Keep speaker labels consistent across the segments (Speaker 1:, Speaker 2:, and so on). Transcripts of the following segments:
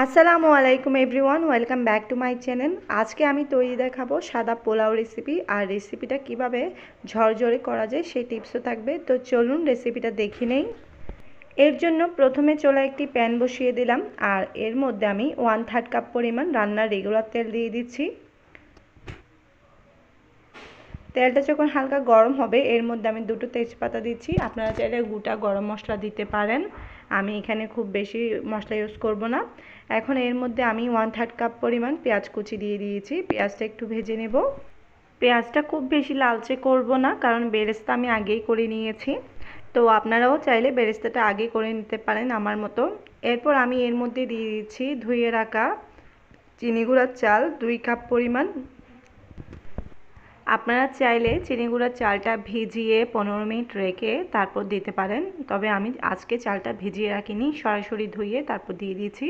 Speaker 1: আসসালামু আলাইকুম everyone, welcome back to my channel. আজকে আমি তৈরি দেখাবো সাদা পোলাও রেসিপি। আর রেসিপিটা কিভাবে ঝরঝরে করা যায় সেই টিপসও থাকবে। তো চলুন রেসিপিটা দেখে নেই। এর জন্য প্রথমে চুলায় একটি প্যান বসিয়ে দিলাম, আর এর মধ্যে আমি 1/3 কাপ পরিমাণ রান্নার রেগুলার তেল দিয়ে দিচ্ছি। তেলটা যখন হালকা গরম হবে এর মধ্যে আমি দুটো তেজপাতা দিচ্ছি। আপনারা চাইলে গোটা গরম মশলা দিতে পারেন, আমি এখানে খুব বেশি মশলা ইউজ করব না। এখন এর মধ্যে আমি 1/3 কাপ পরিমাণ পেঁয়াজ কুচি দিয়ে দিয়েছি। পেঁয়াজটা একটু ভেজে নেব। পেঁয়াজটা খুব বেশি লালচে করব না, কারণ বেরেস্তা আমি আগেই করে নিয়েছি। তো আপনারাও চাইলে বেরেস্তাটা আগে করে নিতে পারেন আমার মতো। এরপর আমি এর মধ্যে দিয়ে দিচ্ছি ধুয়ে রাখা চিনি গুঁড়ার চাল 2 কাপ পরিমাণ। আপনারা চাইলে চিনি গুঁড়ার চালটা ভিজিয়ে 15 মিনিট রেখে তারপর দিতে পারেন, তবে আমি আজকে চালটা ভিজিয়ে রাখিনি, সরাসরি ধুয়ে তারপর দিয়ে দিয়েছি।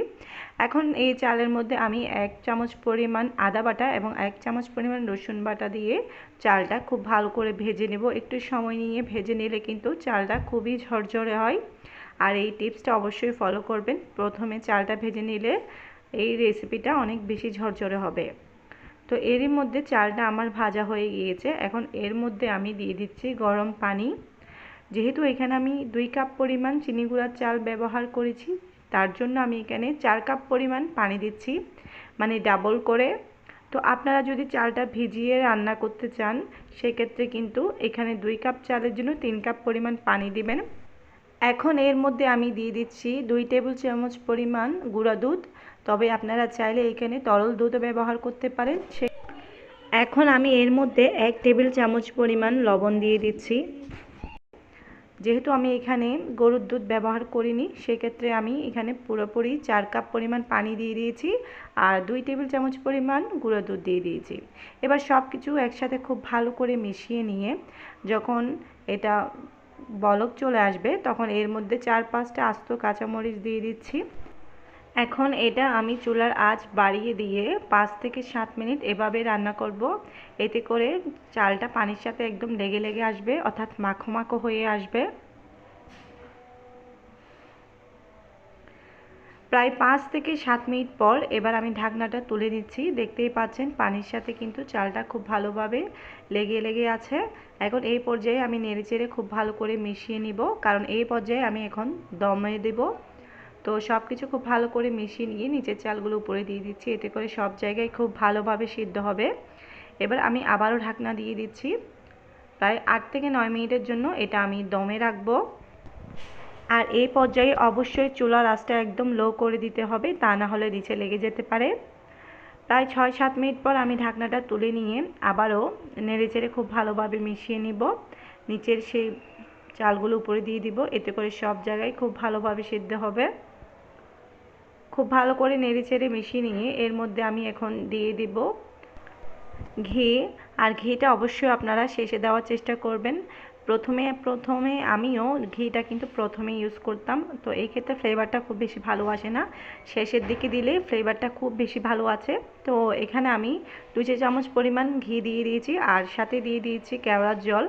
Speaker 1: এখন এই চালের মধ্যে আমি 1 চামচ পরিমাণ আদা বাটা এবং 1 চামচ পরিমাণ রসুন বাটা দিয়ে চালটা খুব ভালো করে ভেজে নেব। একটু সময় নিয়ে ভেজে নিলে কিন্তু চালটা খুবই ঝরঝরে হয়। আর এই টিপসটা অবশ্যই ফলো করবেন, প্রথমে চালটা ভেজে নিলে এই রেসিপিটা অনেক বেশি ঝরঝরে হবে। তো এরই মধ্যে চালটা আমার ভাজা হয়ে গিয়েছে। এখন এর মধ্যে আমি দিয়ে দিচ্ছি গরম পানি। যেহেতু এখানে আমি 2 কাপ পরিমাণ চিনি গুঁড়ার চাল ব্যবহার করেছি, তার জন্য আমি এখানে 4 কাপ পরিমাণ পানি দিচ্ছি, মানে ডাবল করে। তো আপনারা যদি চালটা ভিজিয়ে রান্না করতে চান সেক্ষেত্রে কিন্তু এখানে 2 কাপ চালের জন্য 3 কাপ পরিমাণ পানি দিবেন। এখন এর মধ্যে আমি দিয়ে দিচ্ছি 2 টেবিল চামচ পরিমাণ গুঁড়া দুধ, তবে আপনারা চাইলে এখানে তরল দুধও ব্যবহার করতে পারেন। এখন আমি এর মধ্যে 1 টেবিল চামচ পরিমাণ লবণ দিয়ে দিচ্ছি। যেহেতু আমি এখানে গরুর দুধ ব্যবহার করিনি সেক্ষেত্রে আমি এখানে পুরোপুরি 4 কাপ পরিমাণ পানি দিয়ে দিয়েছি আর 2 টেবিল চামচ পরিমাণ গুঁড়ো দুধ দিয়ে দিয়েছি। এবার সব কিছু একসাথে খুব ভালো করে মিশিয়ে নিয়ে যখন এটা বলক চলে আসবে তখন এর মধ্যে 4-5টা আস্ত কাঁচামরিচ দিয়ে দিচ্ছি। এখন এটা আমি চুলার আঁচ বাড়িয়ে দিয়ে 5 থেকে 7 মিনিট এভাবে রান্না করব। এতে করে চালটা পানির সাথে একদম লেগে লেগে আসবে, অর্থাৎ মাখো মাখো হয়ে আসবে। প্রায় 5 থেকে 7 মিনিট পর এবার আমি ঢাকনাটা তুলে নিচ্ছি। দেখতেই পাচ্ছেন পানির সাথে কিন্তু চালটা খুব ভালোভাবে লেগে লেগে আছে। এখন এই পর্যায়ে আমি নেড়েচেড়ে খুব ভালো করে মিশিয়ে নিব, কারণ এই পর্যায়ে আমি এখন দমে দেব। তো সব কিছু খুব ভালো করে মিশিয়ে নিয়ে নিচের চালগুলো উপরে দিয়ে দিচ্ছি, এতে করে সব জায়গায় খুব ভালোভাবে সিদ্ধ হবে। এবার আমি আবারও ঢাকনা দিয়ে দিচ্ছি। প্রায় 8 থেকে 9 মিনিটের জন্য এটা আমি দমে রাখবো। আর এই পর্যায়ে অবশ্যই চুলার আঁচটা একদম লো করে দিতে হবে, তা না হলে নিচে লেগে যেতে পারে। প্রায় 6-7 মিনিট পর আমি ঢাকনাটা তুলে নিয়ে আবারও নেড়েচেড়ে খুব ভালোভাবে মিশিয়ে নিব। নিচের সেই চালগুলো উপরে দিয়ে দিব, এতে করে সব জায়গায় খুব ভালোভাবে সিদ্ধ হবে। খুব ভালো করে নেড়েচেড়ে মিশিয়ে নিয়ে এর মধ্যে আমি এখন দিয়ে দিব ঘি। আর ঘিটা অবশ্যই আপনারা শেষে দেওয়ার চেষ্টা করবেন। প্রথমে আমিও ঘিটা কিন্তু প্রথমে ইউজ করতাম, তো এই ক্ষেত্রে ফ্লেভারটা খুব বেশি ভালো আসে না, শেষের দিকে দিলে ফ্লেভারটা খুব বেশি ভালো আছে। তো এখানে আমি 2 চামচ পরিমাণ ঘি দিয়ে দিয়েছি আর সাথে দিয়ে দিয়েছি কেওড়ার জল।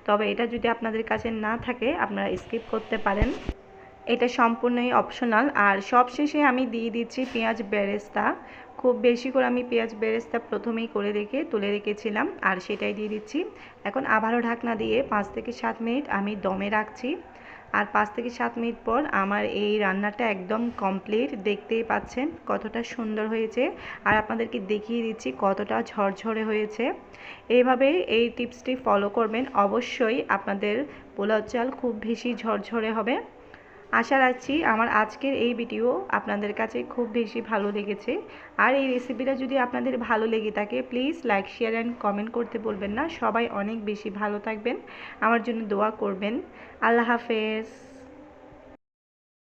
Speaker 1: তবে এটা যদি আপনাদের কাছে না থাকে আপনারা স্কিপ করতে পারেন, এটা সম্পূর্ণই অপশনাল। আর সবশেষে আমি দিয়ে দিচ্ছি পেঁয়াজ বেরেস্তা। খুব বেশি করে আমি পেঁয়াজ বেরেস্তা প্রথমেই করে রেখে তুলে রেখেছিলাম আর সেটাই দিয়ে দিচ্ছি। এখন আবারও ঢাকনা দিয়ে 5 থেকে 7 মিনিট আমি দমে রাখছি। আর 5 থেকে 7 মিনিট পর আমার এই রান্নাটা একদম কমপ্লিট। দেখতেই পাচ্ছেন কতটা সুন্দর হয়েছে, আর আপনাদেরকে দেখিয়ে দিচ্ছি কতটা ঝরঝরে হয়েছে। এইভাবে এই টিপসটি ফলো করবেন, অবশ্যই আপনাদের পোলাও চাল খুব বেশি ঝরঝরে হবে। আশা রাখছি আমার আজকের এই ভিডিও আপনাদের কাছে খুব বেশি ভালো লেগেছে। আর এই রেসিপিটা যদি আপনাদের ভালো লেগে থাকে please like, share and comment করতে বলবেন না। সবাই অনেক বেশি ভালো থাকবেন, আমার জন্য দোয়া করবেন। আল্লাহ হাফেজ।